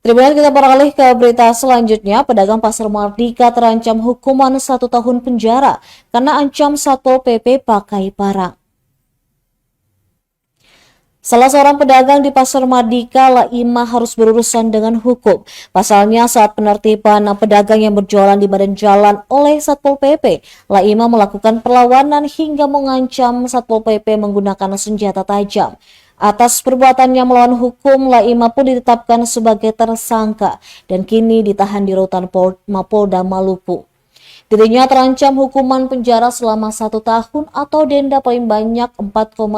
Terima kasih, kita beralih ke berita selanjutnya. Pedagang Pasar Mardika terancam hukuman 1 tahun penjara karena ancam Satpol PP pakai parang. Salah seorang pedagang di Pasar Mardika, Laima, harus berurusan dengan hukum. Pasalnya, saat penertiban pedagang yang berjualan di badan jalan oleh Satpol PP, Laima melakukan perlawanan hingga mengancam Satpol PP menggunakan senjata tajam. Atas perbuatannya melawan hukum, Laima pun ditetapkan sebagai tersangka dan kini ditahan di rutan Mapolda Maluku. Dirinya terancam hukuman penjara selama 1 tahun atau denda paling banyak 4,5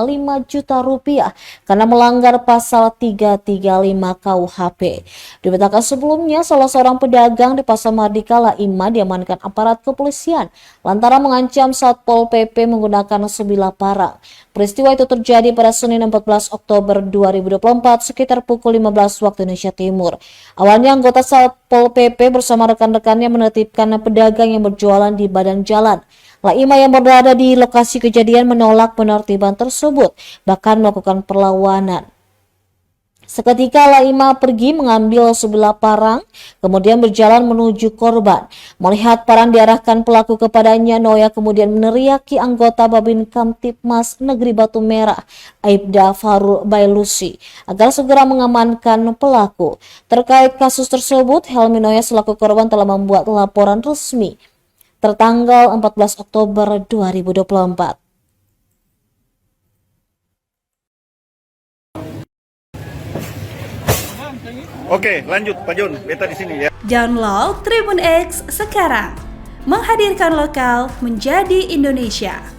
juta rupiah karena melanggar pasal 335 KUHP. Diberitakan sebelumnya, salah seorang pedagang di Pasar Mardika, Laima, diamankan aparat kepolisian lantaran mengancam Satpol PP menggunakan sebilah parang. Peristiwa itu terjadi pada Senin 14 Oktober 2024 sekitar pukul 15 waktu Indonesia Timur. Awalnya anggota Satpol PP bersama rekan-rekannya menertibkan pedagang yang berjualan di badan jalan. Laima yang berada di lokasi kejadian menolak penertiban tersebut, bahkan melakukan perlawanan. Seketika Laima pergi mengambil sebilah parang, kemudian berjalan menuju korban. Melihat parang diarahkan pelaku kepadanya, Noya kemudian meneriaki anggota Babin Kamtipmas Negeri Batu Merah, Aibda Farul Bailusi, agar segera mengamankan pelaku. Terkait kasus tersebut, Helmi Noya selaku korban telah membuat laporan resmi tertanggal 14 Oktober 2024. Oke, lanjut Pak Jun, beta di sini ya. Download Tribun X sekarang, menghadirkan lokal menjadi Indonesia.